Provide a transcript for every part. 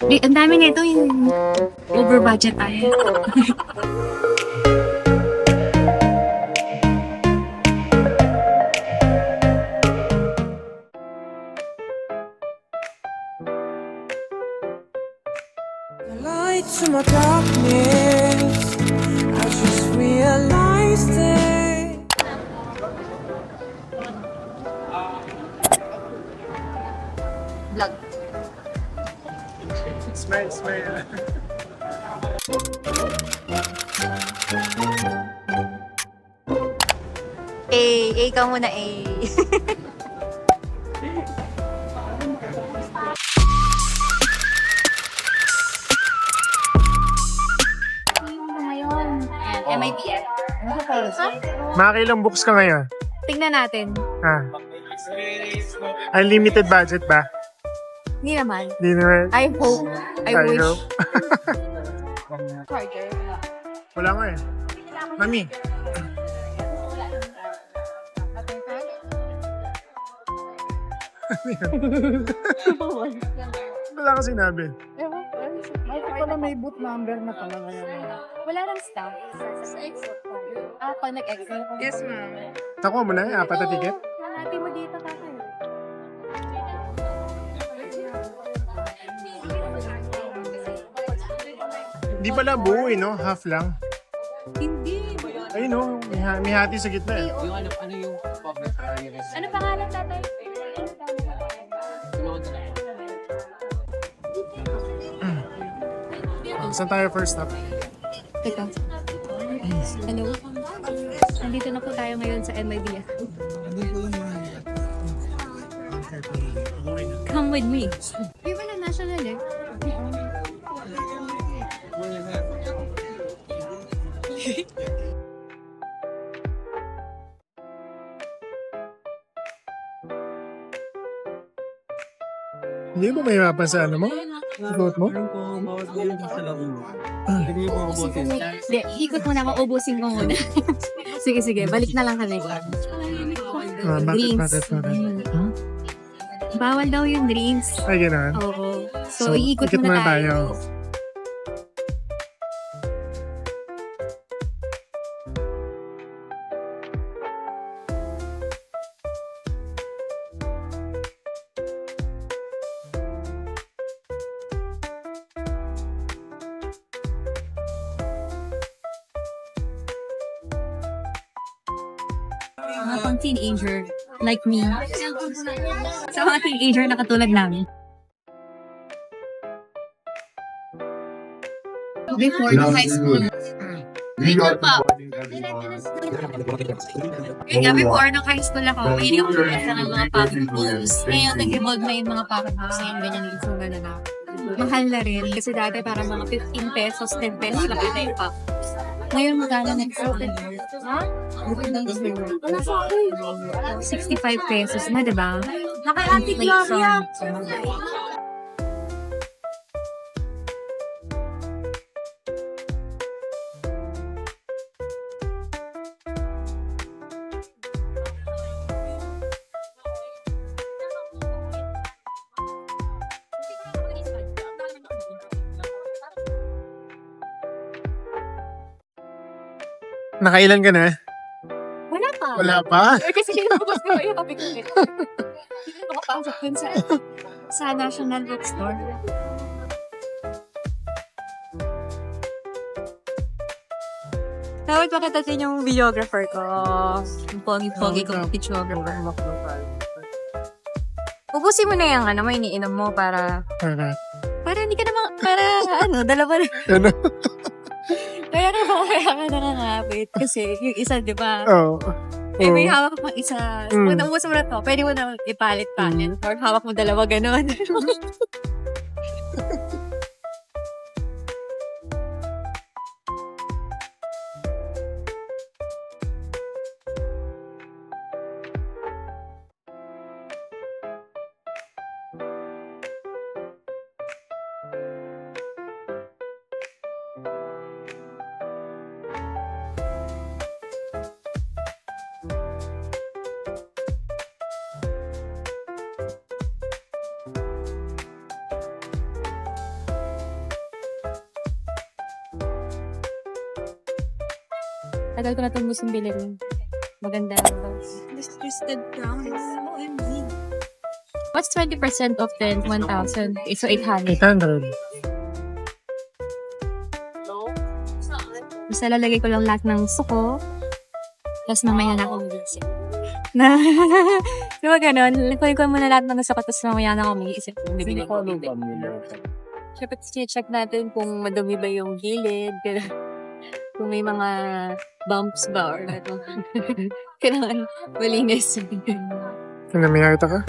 Ang dami nito yung over budget tayo. The light to my darkness, I just realized it. Vlog. Smile, smile. Ikaw muna Ngayon, MIBF. Makakailang books ka ngayon? Tingnan natin. Ah. Unlimited budget ba? Hindi naman. Di naman. I hope. I wish. hope. Charger. Wala nga eh. Mami. Wala ka sinabi. Pala may boot number na pala ngayon. Wala nang staff. Pag nag-exit. Yes, ma'am. Nakuha mo na eh, 4 na ticket. Hanapin mo dito, tatay. Hindi pala buo eh, no? Half lang. Hindi. Ayun no, may hati sa gitna eh. Ano pangalan, tatay? Saan tayo first stop? Teka. Hello? Nandito na po tayo ngayon sa MIBF. Come with me. Di ba na national eh? Hindi mo mahirapan sa ano mo? Vote mo? Hindi, ikot muna ako, ubusin ko muna. Sige, balik na lang kami. Drinks. Bakit? Bawal daw yung drinks. Ay, gano'n. Oo. So, iikot muna tayo. Mga pang teenager like me. Sa mga teenager na katulad namin. Before the high school. Before pa. Kaya before nung high school ako, hindi ako nakasa ng mga pocket books. Ngayon, nag-evolve na yung mga pocket books. Ngayon, ganyan yung itsura na na. Mahal na rin. Kasi dati parang mga 15 pesos, 10 pesos lang ito yung pocket books. Ngayon, magkano na ha? 65 pesos na, diba? Naka-antik Gloria. Nakailan ka na? Wala pa. Wala pa? Kasi kinapos ko yung topic ko. Hindi na makapasok dun sa National Bookstore. Dapat makita din yung videographer ko. Yung pogi-pogi kong videographer. Ubusin mo na yung ano mo, iniinom mo para hindi ka naman, dalawa na. Ano? Kaya ka nakakapit. Kasi yung isa, di ba? Oo. May hawak pang isa. Pag naubos mo na to, pwede mo na ipalit-palit. Or hawak mo dalawa, gano'n. Tagal ko na itong gustong bilhin. Maganda lang daw. This twisted crown is OMG. What's 20% of 10? 1,000. So, 800. 800. Basta lalagay ko lang lahat ng gusto ko. Tapos mamaya na ako mag-iisip. Na, diba ganon? Likuin ko muna lahat ng gusto ko, tapos mamaya na ako mag-iisip kung bibili ko. Siyempre, check natin kung madumi ba yung gilid. Kung may mga bumps ba or ano. Kailangan malinis. Namiyata ka?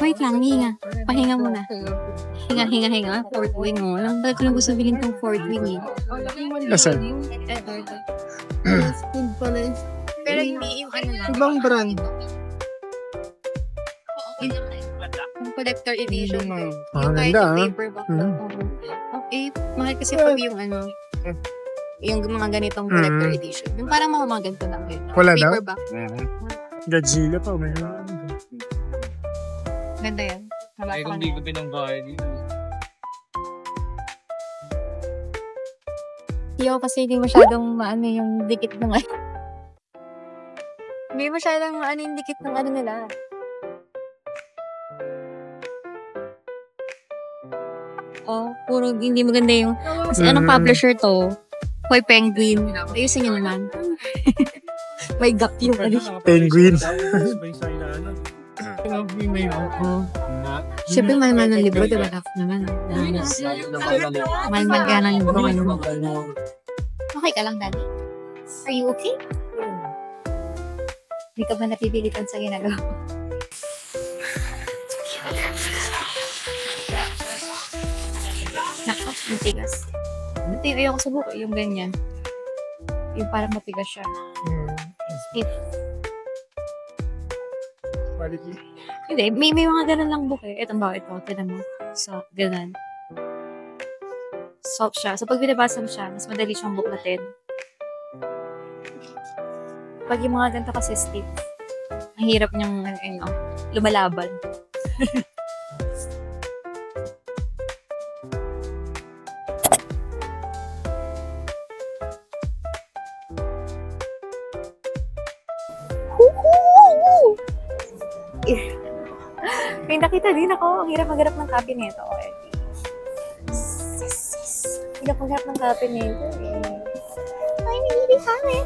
Wait lang, hinga. Pahinga muna. Hinga. Fourth wing mo. Alam ba ko lang gusto bilhin tong fourth wing eh. Asan? Food pala eh. Pero hindi yung ano lang. Ibang brand. Yung collector edition. Ah, Yung kahit ganda, yung ah. paperback lang. Okay. Mahal kasi pag yung ano, yung mga ganitong collector edition. Yung parang mga ganito lang. Wala daw? Paperback. Godzilla pa. May Ganda yan. Ay, kung di ko pinangbayad dito. Hindi ako kasi hindi masyadong maano yung dikit ng ano. Hindi masyadong maano yung dikit ng ano nila. Oh, puro hindi maganda yung... Kasi anong publisher to? Hoy, Penguin. Ayusin nyo naman. May gap yung ano. Penguin. Siyempre, mahal ng libro, diba? Dapat naman. Mahal ka ng libro. Okay ka lang, Daddy? Are you okay? Hindi ka ba napipilitan sa ginagawa? Nako, matigas. Ito yung ayoko sa buko, yung ganyan. Yung parang matigas siya. It, Quality. hindi, may mga ganun lang buko eh. Itong bakit ito, tinan mo. So, ganun. Soft siya. So, pag binabasa mo siya, mas madali siyang buklatin. Pag yung mga ganito kasi stiff, ang hirap niyang, lumalaban. May nakita din ako. Ang hirap maghanap ng copy nito. Hirap maghanap ng copy nito eh. Ay, hindi kami.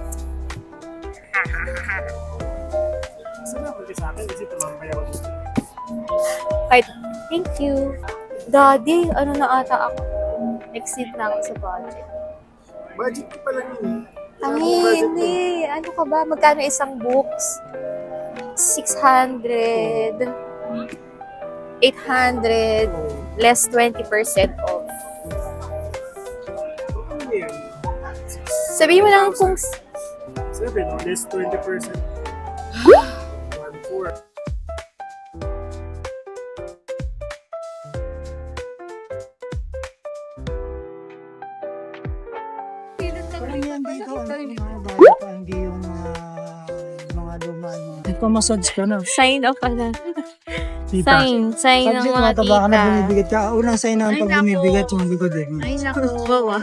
Kahit, thank you. Daddy, ano na ata ako? Exceed na ako sa budget. Budget ko pala yun. Ay, hindi. Ano ka ba? Magkano isang books? 600, 800, less 20% off. Sabihin mo lang kung... 7, less 20%. 1-4. Parang yan dito. Mga bago pa, hindi yung mga luma. Nagpamassage ka na. Sign of ano. Tita. Sign ng Subject, mga mataba ka na tita. bumibigat ka. Unang sign na pag bumibigat yung likod eh. Ay, naku. Bawa.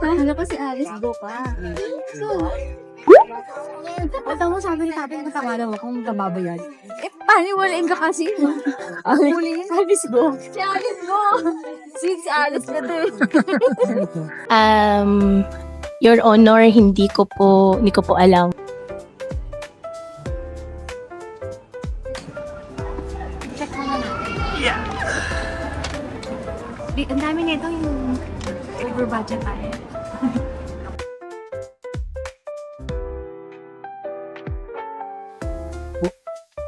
Ano ko si Alice Boca. So, Pagka mo sabi ni tatay, matawalan mo kung kababayad. Eh, paano wala ka kasi? Alice Go. Si Alice Go. Si Alice na to. Your Honor, hindi ko po alam. Check muna natin. Yeah. Ang dami nito yung over budget tayo.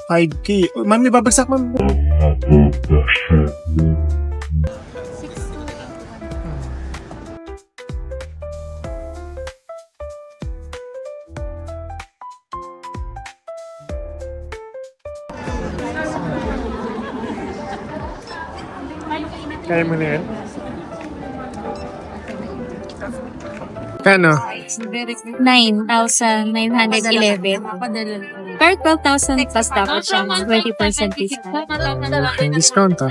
$5K. Oh, ma'am, may babagsak, ma'am. 6,281. Kaya mo na yan? Kano? 9,911. Pero 12,000 plus dapat siya. 20% discount. Yung discount, ah.